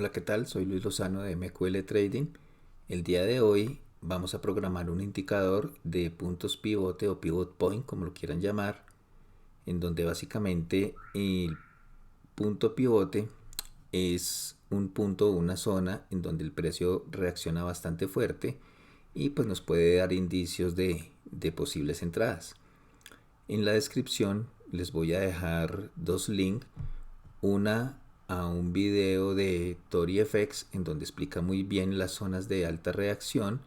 Hola, ¿qué tal? Soy Luis Lozano de MQL Trading. El día de hoy vamos a programar un indicador de puntos pivote o pivot point, como lo quieran llamar, en donde básicamente el punto pivote es un punto o una zona en donde el precio reacciona bastante fuerte y pues nos puede dar indicios de posibles entradas. En la descripción les voy a dejar dos links, una a un video de ToriFX en donde explica muy bien las zonas de alta reacción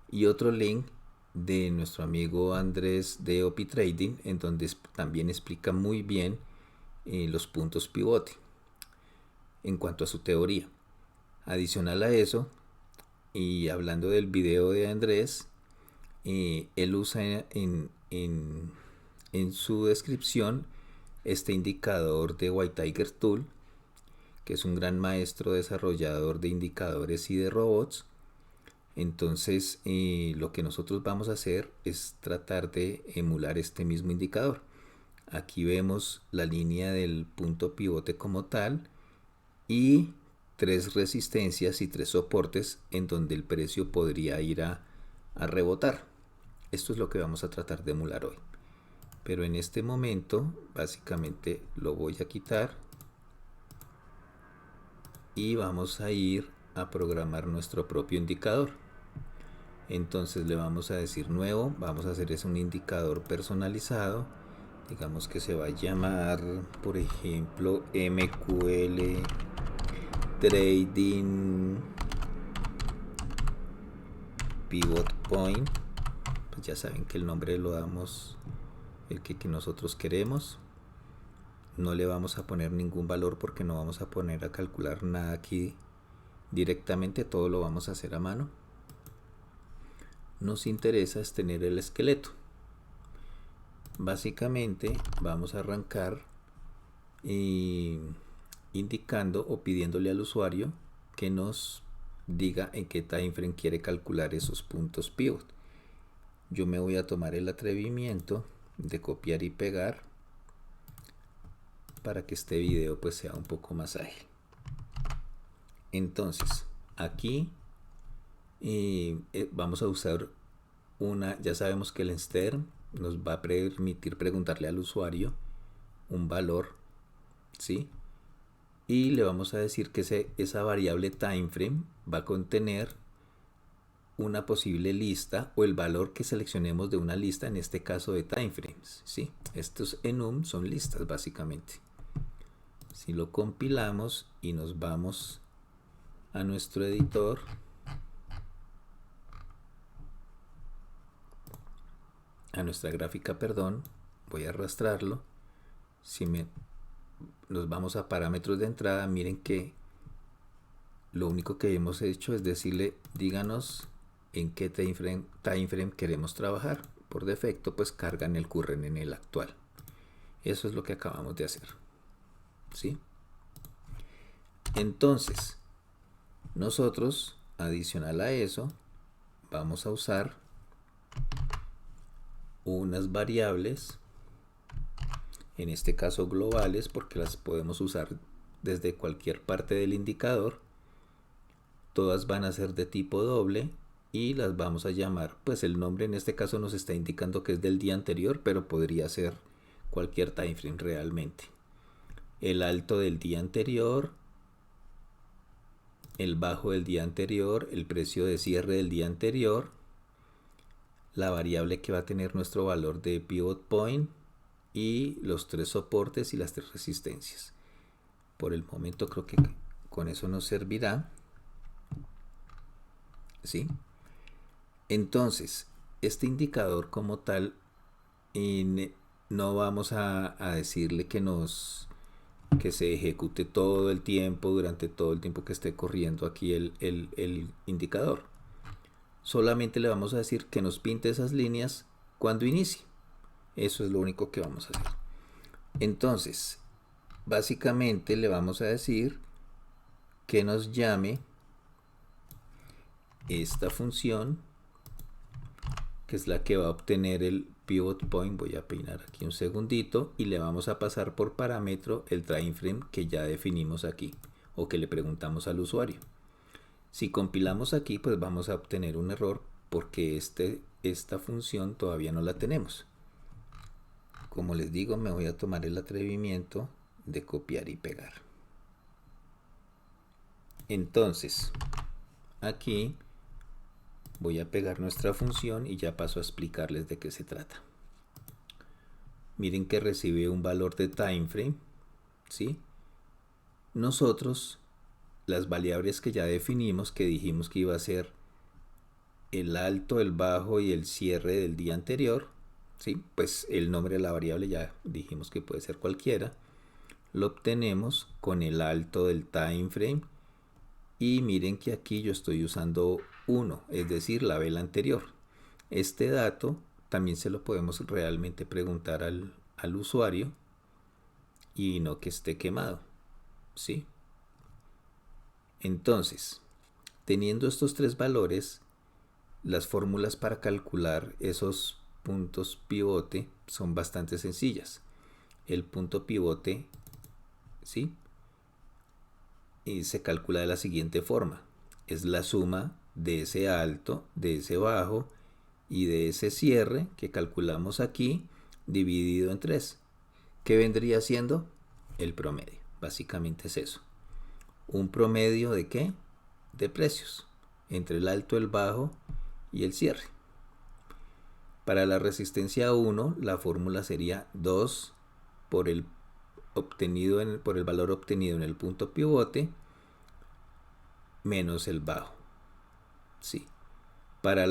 y otro link de nuestro amigo Andrés de OP Trading en donde también explica muy bien los puntos pivote en cuanto a su teoría. Adicional a eso, y hablando del video de Andrés, él usa en su descripción este indicador de White Tiger Tool, que es un gran maestro desarrollador de indicadores y de robots. Entonces lo que nosotros vamos a hacer es tratar de emular este mismo indicador. Aquí vemos la línea del punto pivote como tal y tres resistencias y tres soportes en donde el precio podría ir a rebotar. Esto es lo que vamos a tratar de emular hoy. Pero en este momento básicamente lo voy a quitar y vamos a ir a programar nuestro propio indicador. Entonces le vamos a decir nuevo, vamos a hacer un indicador personalizado, digamos que se va a llamar por ejemplo MQL Trading Pivot Point. Pues ya saben que el nombre lo damos el que nosotros queremos. No le vamos a poner ningún valor porque no vamos a poner a calcular nada aquí directamente, todo lo vamos a hacer a mano. Nos interesa es tener el esqueleto. Básicamente vamos a arrancar indicando o pidiéndole al usuario que nos diga en qué time frame quiere calcular esos puntos pivot. Yo me voy a tomar el atrevimiento de copiar y pegar para que este video pues sea un poco más ágil. Entonces aquí vamos a usar ya sabemos que el Stern nos va a permitir preguntarle al usuario un valor, ¿sí? Y le vamos a decir que esa variable timeframe va a contener una posible lista o el valor que seleccionemos de una lista, en este caso de timeframes, ¿sí? Estos enum son listas básicamente. Si lo compilamos y nos vamos a nuestro editor, a nuestra gráfica, perdón, voy a arrastrarlo. Si nos vamos a parámetros de entrada, miren que lo único que hemos hecho es decirle, díganos en qué timeframe queremos trabajar. Por defecto pues cargan el current en el actual. Eso es lo que acabamos de hacer, ¿sí? Entonces nosotros, adicional a eso, vamos a usar unas variables, en este caso globales, porque las podemos usar desde cualquier parte del indicador. Todas van a ser de tipo doble y las vamos a llamar, pues el nombre en este caso nos está indicando que es del día anterior, pero podría ser cualquier time frame realmente. El alto del día anterior, el bajo del día anterior, el precio de cierre del día anterior, la variable que va a tener nuestro valor de pivot point y los tres soportes y las tres resistencias. Por el momento creo que con eso nos servirá, ¿sí? Entonces este indicador como tal no vamos a decirle que se ejecute todo el tiempo, durante todo el tiempo que esté corriendo aquí el indicador. Solamente le vamos a decir que nos pinte esas líneas cuando inicie. Eso es lo único que vamos a hacer. Entonces básicamente le vamos a decir que nos llame esta función, que es la que va a obtener el pivot point. Voy a peinar aquí un segundito y le vamos a pasar por parámetro el time frame que ya definimos aquí, o que le preguntamos al usuario. Si compilamos aquí, pues vamos a obtener un error porque esta función todavía no la tenemos. Como les digo, me voy a tomar el atrevimiento de copiar y pegar. Entonces, aquí voy a pegar nuestra función y ya paso a explicarles de qué se trata. Miren que recibe un valor de timeframe, ¿sí? Nosotros, las variables que ya definimos, que dijimos que iba a ser el alto, el bajo y el cierre del día anterior, ¿sí? Pues el nombre de la variable ya dijimos que puede ser cualquiera. Lo obtenemos con el alto del timeframe. Y miren que aquí yo estoy usando 1, es decir, la vela anterior. Este dato también se lo podemos realmente preguntar al usuario y no que esté quemado, ¿sí? Entonces, teniendo estos tres valores, las fórmulas para calcular esos puntos pivote son bastante sencillas. El punto pivote, ¿sí?, y se calcula de la siguiente forma. Es la suma de ese alto, de ese bajo y de ese cierre que calculamos aquí dividido en 3. ¿Qué vendría siendo? El promedio. Básicamente es eso. ¿Un promedio de qué? De precios. Entre el alto, el bajo y el cierre. Para la resistencia 1, la fórmula sería 2 por el valor obtenido en el punto pivote menos el bajo. Sí. Para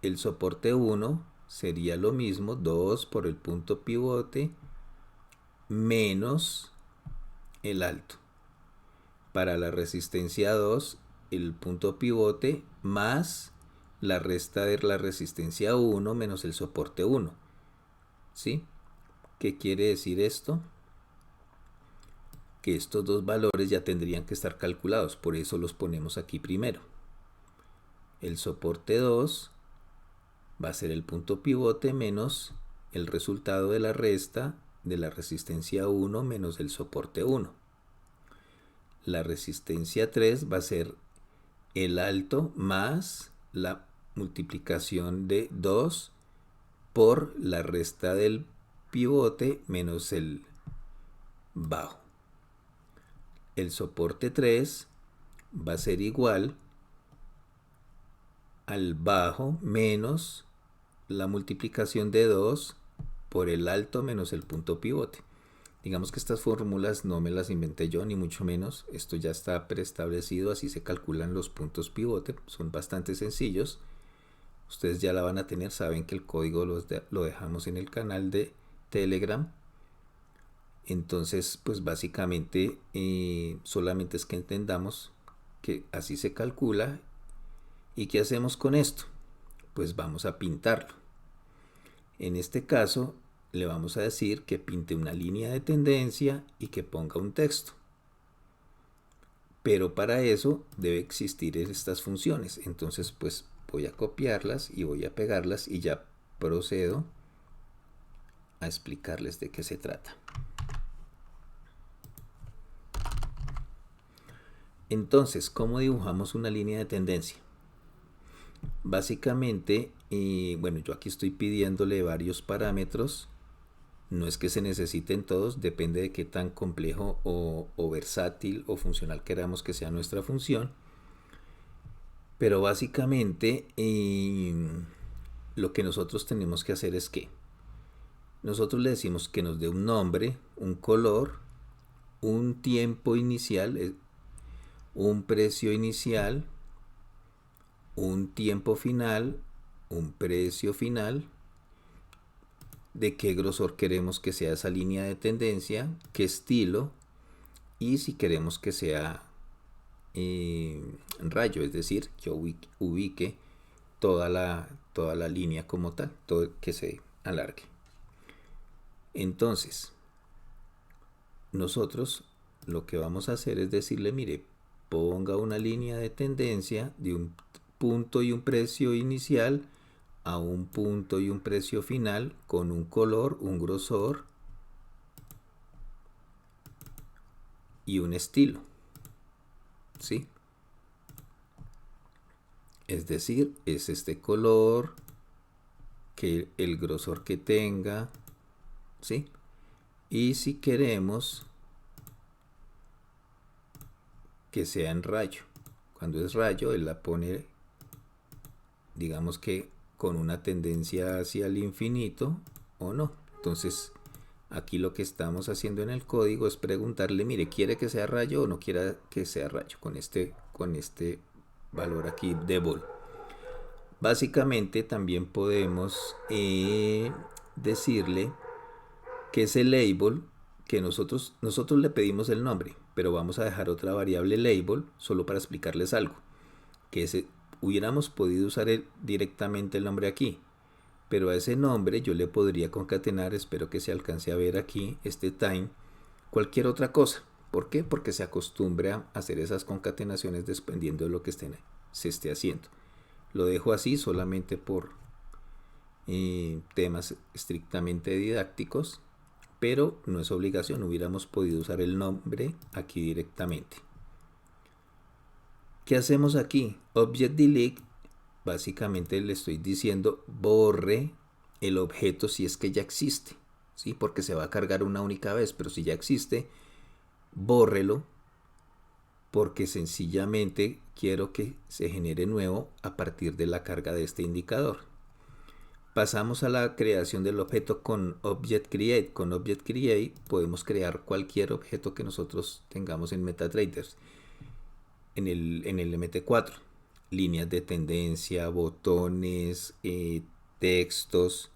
el soporte 1 sería lo mismo, 2 por el punto pivote menos el alto. Para la resistencia 2, el punto pivote más la resta de la resistencia 1 menos el soporte 1. ¿Sí? ¿Qué quiere decir esto? Que estos dos valores ya tendrían que estar calculados, por eso los ponemos aquí primero. El soporte 2 va a ser el punto pivote menos el resultado de la resta de la resistencia 1 menos el soporte 1. La resistencia 3 va a ser el alto más la multiplicación de 2 por la resta del pivote menos el bajo. El soporte 3 va a ser igual al bajo menos la multiplicación de 2 por el alto menos el punto pivote. Digamos que estas fórmulas no me las inventé yo, ni mucho menos. Esto ya está preestablecido, así se calculan los puntos pivote. Son bastante sencillos. Ustedes ya la van a tener, saben que el código lo dejamos en el canal de Telegram. Entonces, pues básicamente solamente es que entendamos que así se calcula. ¿Y qué hacemos con esto? Pues vamos a pintarlo. En este caso, le vamos a decir que pinte una línea de tendencia y que ponga un texto. Pero para eso debe existir estas funciones. Entonces, pues voy a copiarlas y voy a pegarlas y ya procedo a explicarles de qué se trata. Entonces, ¿cómo dibujamos una línea de tendencia? Básicamente, bueno, yo aquí estoy pidiéndole varios parámetros. No es que se necesiten todos, depende de qué tan complejo o versátil o funcional queramos que sea nuestra función. Pero básicamente lo que nosotros tenemos que hacer es que nosotros le decimos que nos dé un nombre, un color, un tiempo inicial, un precio inicial, un tiempo final, un precio final, de qué grosor queremos que sea esa línea de tendencia, qué estilo y si queremos que sea rayo, es decir, que ubique toda la línea como tal, todo que se alargue. Entonces, nosotros lo que vamos a hacer es decirle, mire, ponga una línea de tendencia de un punto y un precio inicial a un punto y un precio final con un color, un grosor y un estilo. ¿sí? Es decir, es este color, que el grosor que tenga, ¿sí? Y si queremos que sea en rayo, cuando es rayo, él la pone, digamos que con una tendencia hacia el infinito o no. Entonces, aquí lo que estamos haciendo en el código es preguntarle, mire, ¿quiere que sea rayo o no quiera que sea rayo? Con este valor aquí de bol. Básicamente también podemos decirle que ese label, que nosotros le pedimos el nombre, pero vamos a dejar otra variable label solo para explicarles algo. Que hubiéramos podido usar directamente el nombre aquí, pero a ese nombre yo le podría concatenar, espero que se alcance a ver aquí, este time, cualquier otra cosa. ¿Por qué? Porque se acostumbra a hacer esas concatenaciones dependiendo de lo que se esté haciendo. Lo dejo así solamente por temas estrictamente didácticos, pero no es obligación, hubiéramos podido usar el nombre aquí directamente. ¿Qué hacemos aquí? Object delete, básicamente le estoy diciendo borre el objeto si es que ya existe, ¿sí? Porque se va a cargar una única vez, pero si ya existe, bórrelo, porque sencillamente quiero que se genere nuevo a partir de la carga de este indicador. Pasamos a la creación del objeto con Object Create. Con Object Create podemos crear cualquier objeto que nosotros tengamos en MetaTrader. En el MT4, líneas de tendencia, botones, textos.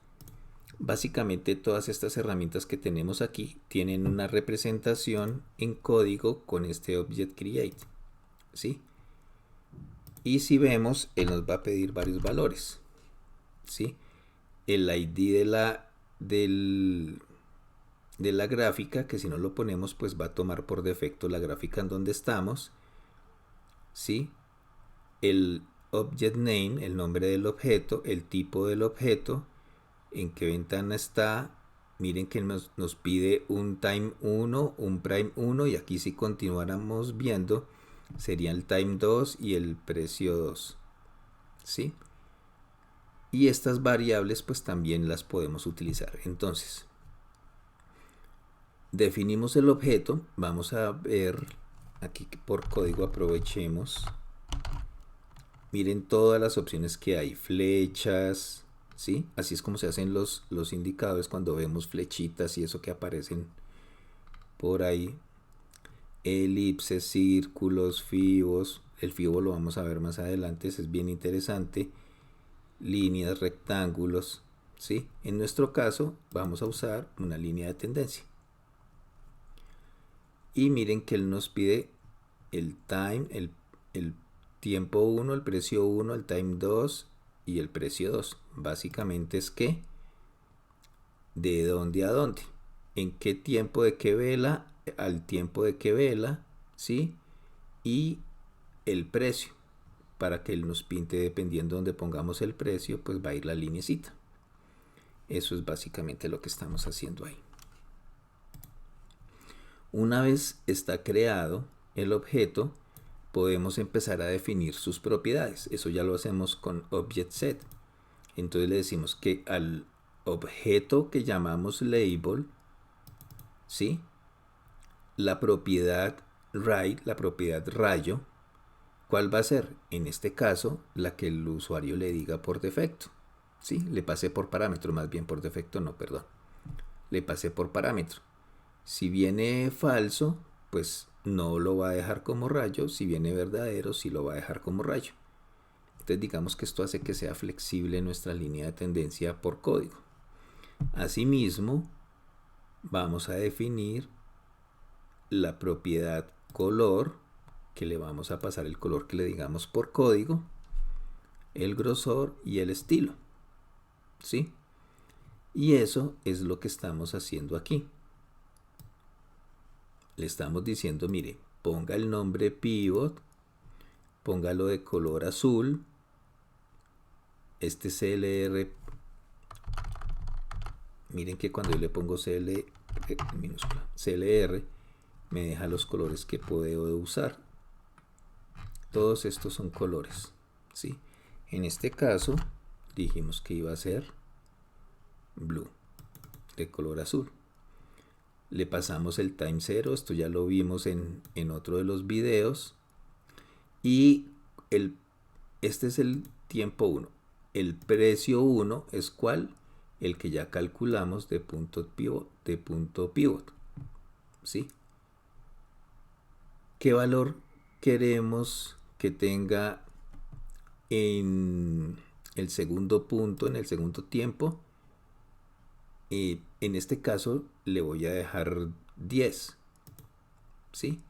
Básicamente todas estas herramientas que tenemos aquí tienen una representación en código con este Object Create, ¿sí? Y si vemos, él nos va a pedir varios valores, ¿sí? El ID de la gráfica, que si no lo ponemos, pues va a tomar por defecto la gráfica en donde estamos, ¿sí? El object name, el nombre del objeto, el tipo del objeto, en qué ventana está. Miren que nos pide un time 1, un prime 1, y aquí si continuáramos viendo sería el time 2 y el precio 2, ¿sí? Y estas variables pues también las podemos utilizar. Entonces, definimos el objeto. Vamos a ver aquí que por código aprovechemos. Miren todas las opciones que hay, flechas, ¿sí? Así es como se hacen los indicadores cuando vemos flechitas y eso que aparecen por ahí. Elipses, círculos, fibos. El fibo lo vamos a ver más adelante, eso es bien interesante. Líneas, rectángulos, ¿sí? En nuestro caso vamos a usar una línea de tendencia. Y miren que él nos pide el time, el tiempo 1, el precio 1, el time 2 y el precio 2. Básicamente es que de dónde a dónde, en qué tiempo de qué vela, al tiempo de qué vela, ¿sí? Y el precio, para que él nos pinte dependiendo de donde pongamos el precio, pues va a ir la linecita. Eso es básicamente lo que estamos haciendo ahí. Una vez está creado el objeto, podemos empezar a definir sus propiedades. Eso ya lo hacemos con Object Set. Entonces le decimos que al objeto que llamamos label, ¿sí? La propiedad write, la propiedad rayo, ¿cuál va a ser? En este caso, la que el usuario le diga por defecto, ¿sí? Le pasé por parámetro, más bien por defecto no, perdón. Le pasé por parámetro. Si viene falso, pues no lo va a dejar como rayo. Si viene verdadero, sí lo va a dejar como rayo. Entonces digamos que esto hace que sea flexible nuestra línea de tendencia por código. Asimismo, vamos a definir la propiedad color, que le vamos a pasar el color que le digamos por código, el grosor y el estilo, ¿sí? Y eso es lo que estamos haciendo aquí. Le estamos diciendo, mire, ponga el nombre pivot, póngalo de color azul, este CLR, miren que cuando yo le pongo minúscula, CLR, me deja los colores que puedo usar. Todos estos son colores, ¿sí? En este caso dijimos que iba a ser blue, de color azul. Le pasamos el time 0, esto ya lo vimos en otro de los videos. Y este es el tiempo 1. El precio 1 es ¿cuál? El que ya calculamos de punto pivot, ¿sí? ¿Qué valor queremos que tenga en el segundo punto, en el segundo tiempo? En este caso le voy a dejar 10, ¿sí?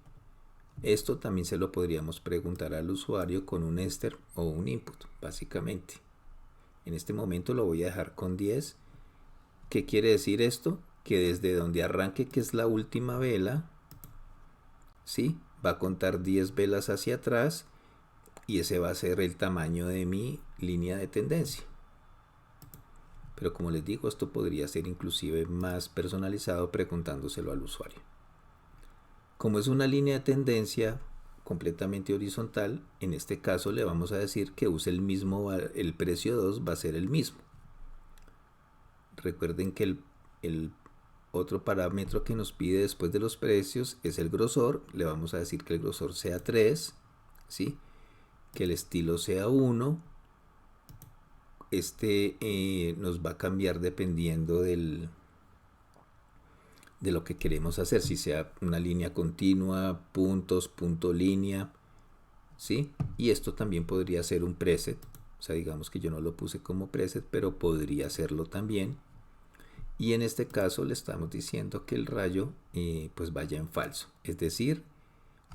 Esto también se lo podríamos preguntar al usuario con un ester o un input, básicamente. En este momento lo voy a dejar con 10. ¿Qué quiere decir esto? Que desde donde arranque, que es la última vela, ¿sí? Va a contar 10 velas hacia atrás y ese va a ser el tamaño de mi línea de tendencia. Pero como les digo, esto podría ser inclusive más personalizado preguntándoselo al usuario. Como es una línea de tendencia completamente horizontal, en este caso le vamos a decir que use el mismo, el precio 2 va a ser el mismo. Recuerden que el otro parámetro que nos pide después de los precios es el grosor. Le vamos a decir que el grosor sea 3, ¿sí? Que el estilo sea 1. Nos va a cambiar dependiendo de lo que queremos hacer, si sea una línea continua, puntos, punto, línea, ¿sí? Y esto también podría ser un preset, o sea, digamos que yo no lo puse como preset, pero podría hacerlo también. Y en este caso le estamos diciendo que el rayo pues vaya en falso, es decir,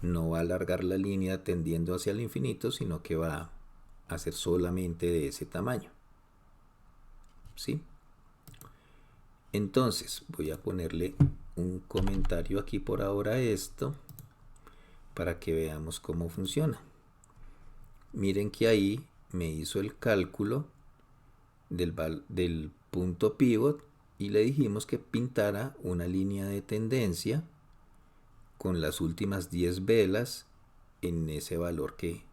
no va a alargar la línea tendiendo hacia el infinito, sino que va a ser solamente de ese tamaño, ¿sí? Entonces voy a ponerle un comentario aquí por ahora a esto para que veamos cómo funciona. Miren que ahí me hizo el cálculo del punto pivot y le dijimos que pintara una línea de tendencia con las últimas 10 velas en ese valor que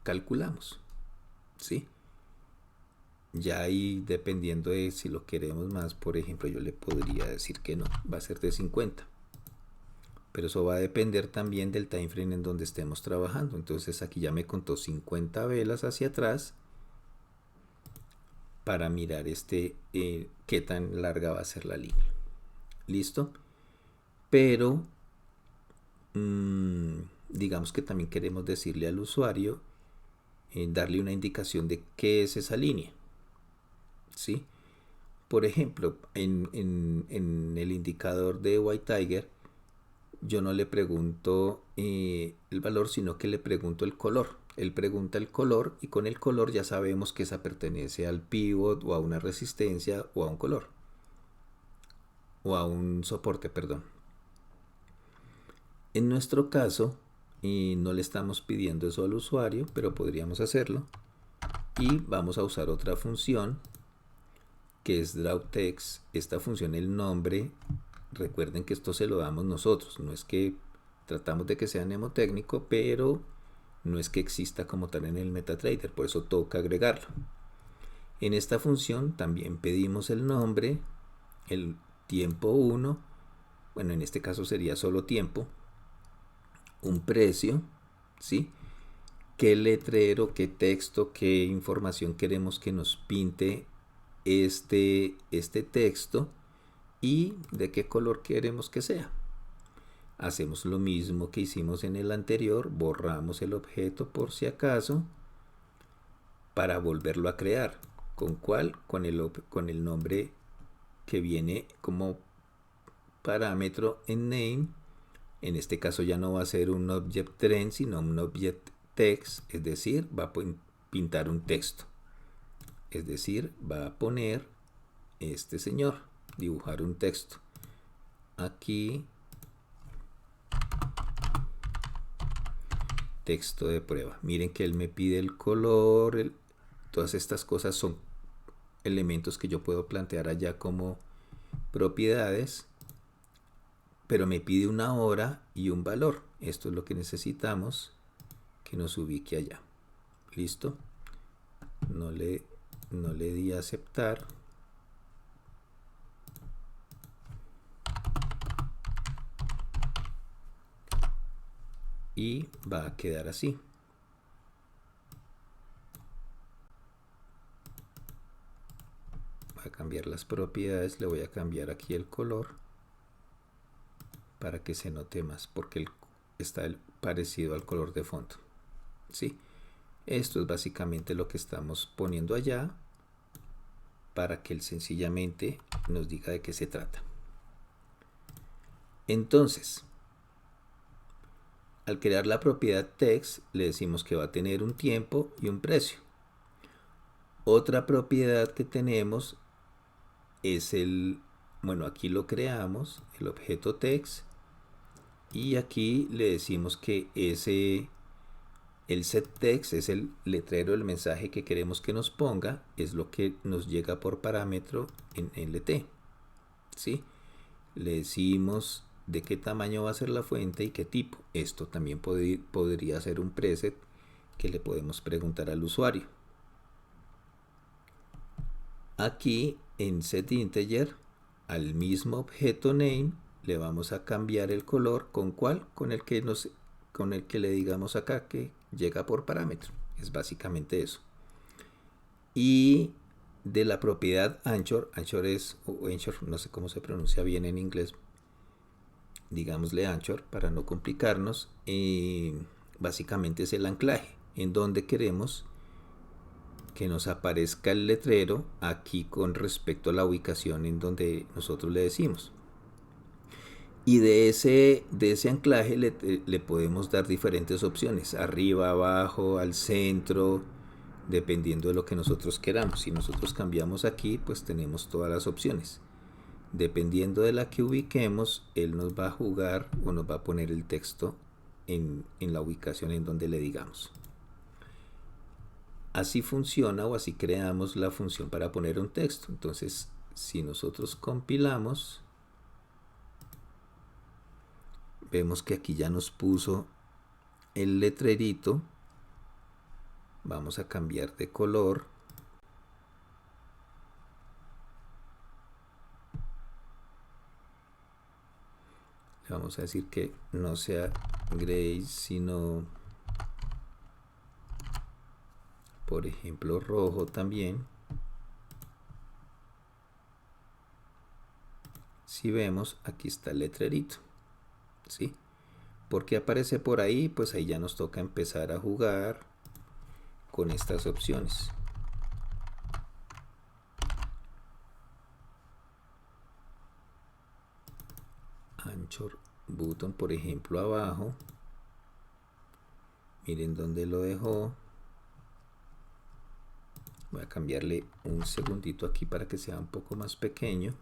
calculamos, ¿sí? Ya ahí dependiendo de si lo queremos más, por ejemplo, yo le podría decir que no, va a ser de 50. Pero eso va a depender también del time frame en donde estemos trabajando. Entonces aquí ya me contó 50 velas hacia atrás para mirar qué tan larga va a ser la línea. ¿Listo? Pero digamos que también queremos decirle al usuario, darle una indicación de qué es esa línea, ¿sí? Por ejemplo, en el indicador de White Tiger, yo no le pregunto el valor, sino que le pregunto el color. Él pregunta el color y con el color ya sabemos que esa pertenece al pivot o a una resistencia o a un color. O a un soporte, perdón. En nuestro caso, no le estamos pidiendo eso al usuario, pero podríamos hacerlo. Y vamos a usar otra función que es drawText. Esta función, el nombre, recuerden que esto se lo damos nosotros, no es que tratamos de que sea mnemotécnico, pero no es que exista como tal en el MetaTrader, por eso toca agregarlo. En esta función también pedimos el nombre, el tiempo 1, bueno, en este caso sería solo tiempo, un precio, ¿sí? Qué letrero, qué texto, qué información queremos que nos pinte este texto y de qué color queremos que sea. Hacemos lo mismo que hicimos en el anterior, borramos el objeto por si acaso para volverlo a crear. ¿Con cuál? Con el nombre que viene como parámetro en name. En este caso ya no va a ser un object trend, sino un object text, es decir, va a pintar un texto. Es decir, va a poner este señor, dibujar un texto. Aquí, texto de prueba. Miren que él me pide el color, todas estas cosas son elementos que yo puedo plantear allá como propiedades, pero me pide una hora y un valor. Esto es lo que necesitamos que nos ubique allá. Listo. No le di a aceptar. Y va a quedar así. Voy a cambiar las propiedades, le voy a cambiar aquí el color para que se note más, porque está parecido al color de fondo. ¿Sí? Esto es básicamente lo que estamos poniendo allá para que él sencillamente nos diga de qué se trata. Entonces, al crear la propiedad text, le decimos que va a tener un tiempo y un precio. Otra propiedad que tenemos es bueno, aquí lo creamos, el objeto text, y aquí le decimos que el setText es el letrero del mensaje que queremos que nos ponga, es lo que nos llega por parámetro en LT. ¿Sí? Le decimos de qué tamaño va a ser la fuente y qué tipo. Esto también podría ser un preset que le podemos preguntar al usuario. Aquí en setInteger, al mismo objeto name, le vamos a cambiar el color. ¿Con cuál? Con el que le digamos acá que llega por parámetro. Es básicamente eso. Y de la propiedad Anchor es, o Anchor, no sé cómo se pronuncia bien en inglés, digámosle Anchor para no complicarnos, básicamente es el anclaje, en donde queremos que nos aparezca el letrero aquí con respecto a la ubicación en donde nosotros le decimos. Y de ese anclaje le podemos dar diferentes opciones, arriba, abajo, al centro, dependiendo de lo que nosotros queramos. Si nosotros cambiamos aquí, pues tenemos todas las opciones. Dependiendo de la que ubiquemos, él nos va a jugar o nos va a poner el texto en la ubicación en donde le digamos. Así funciona, o así creamos la función para poner un texto. Entonces, si nosotros compilamos, vemos que aquí ya nos puso el letrerito. Vamos a cambiar de color. Le vamos a decir que no sea gray, sino, por ejemplo, rojo también. Si vemos, aquí está el letrerito. ¿Sí? ¿Por qué aparece por ahí? Pues ahí ya nos toca empezar a jugar con estas opciones. Anchor button, por ejemplo, abajo. Miren dónde lo dejó. Voy a cambiarle un segundito aquí para que sea un poco más pequeño.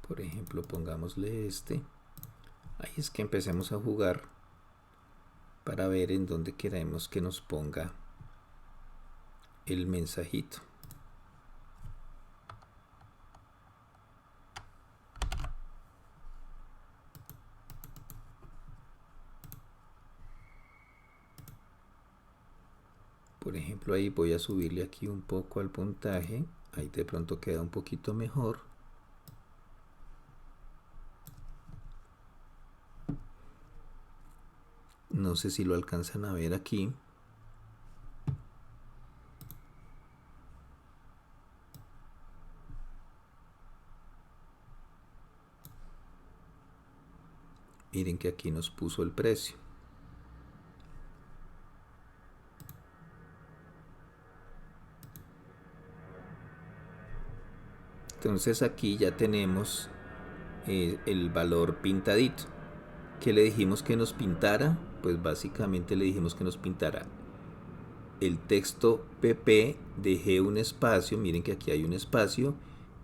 Por ejemplo, pongámosle este. Ahí es que empecemos a jugar para ver en dónde queremos que nos ponga el mensajito. Por ejemplo, ahí voy a subirle aquí un poco al puntaje. Ahí de pronto queda un poquito mejor. No sé si lo alcanzan a ver aquí. Miren que aquí nos puso el precio. Entonces aquí ya tenemos el valor pintadito. ¿Qué le dijimos que nos pintara? Pues básicamente le dijimos que nos pintara el texto pp, dejé un espacio, miren que aquí hay un espacio,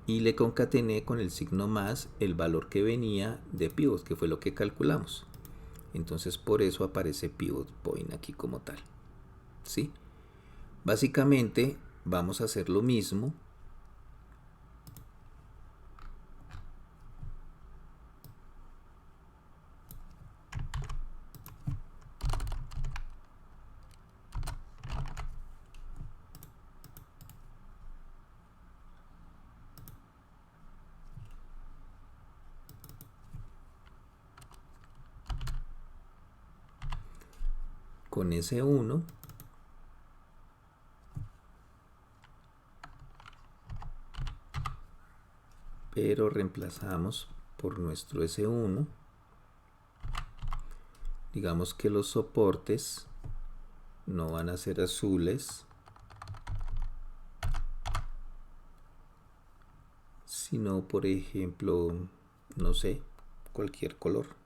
y le concatené con el signo más el valor que venía de pivot, que fue lo que calculamos. Entonces por eso aparece pivot point aquí como tal. ¿Sí? Básicamente vamos a hacer lo mismo con S1, pero reemplazamos por nuestro S1. Digamos que los soportes no van a ser azules, sino, por ejemplo, no sé, cualquier color.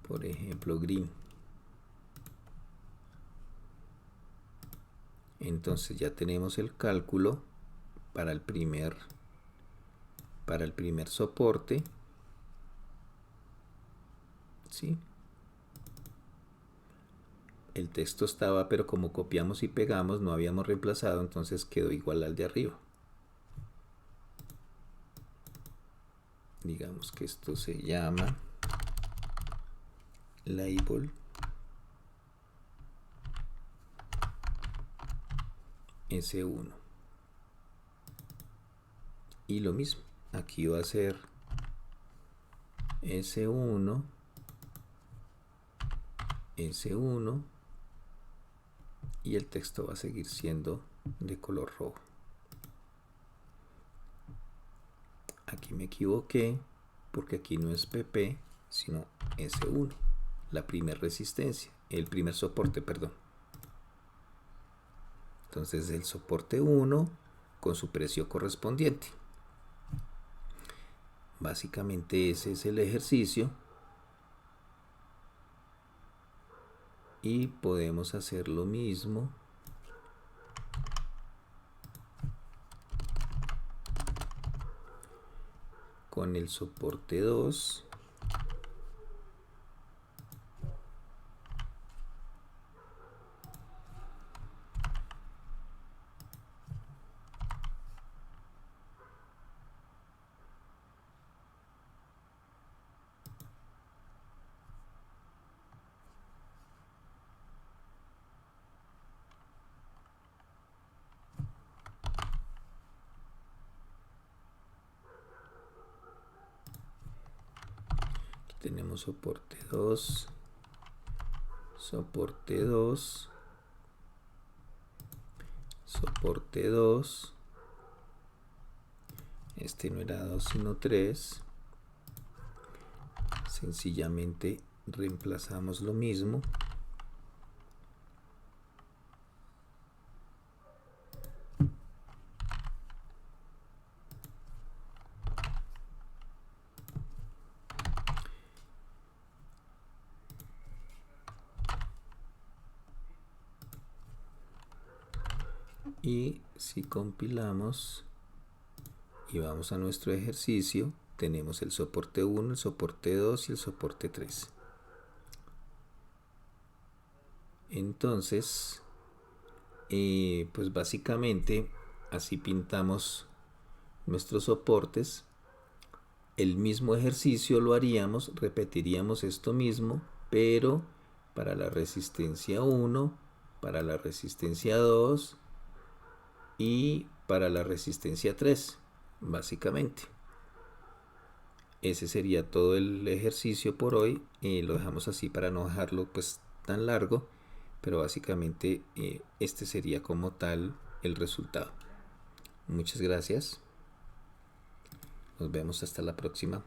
Por ejemplo, green. Entonces ya tenemos el cálculo para el primer soporte, ¿sí? El texto estaba, pero como copiamos y pegamos no habíamos reemplazado, entonces quedó igual al de arriba. Digamos que esto se llama label S1. Y lo mismo, aquí va a ser S1, S1, y el texto va a seguir siendo de color rojo. Aquí me equivoqué porque aquí no es PP, sino S1, la primera resistencia, el primer soporte, perdón. Entonces el soporte 1 con su precio correspondiente. Básicamente ese es el ejercicio. Y podemos hacer lo mismo con el soporte 2. Tenemos soporte 2, soporte 2, soporte 2, este no era 2 sino 3, sencillamente reemplazamos lo mismo, y si compilamos y vamos a nuestro ejercicio, tenemos el soporte 1, el soporte 2 y el soporte 3. Entonces, pues básicamente así pintamos nuestros soportes. El mismo ejercicio lo haríamos, repetiríamos esto mismo, pero para la resistencia 1, para la resistencia 2 y para la resistencia 3, básicamente. Ese sería todo el ejercicio por hoy. Lo dejamos así para no dejarlo pues tan largo, pero básicamente este sería como tal el resultado. Muchas gracias. Nos vemos hasta la próxima.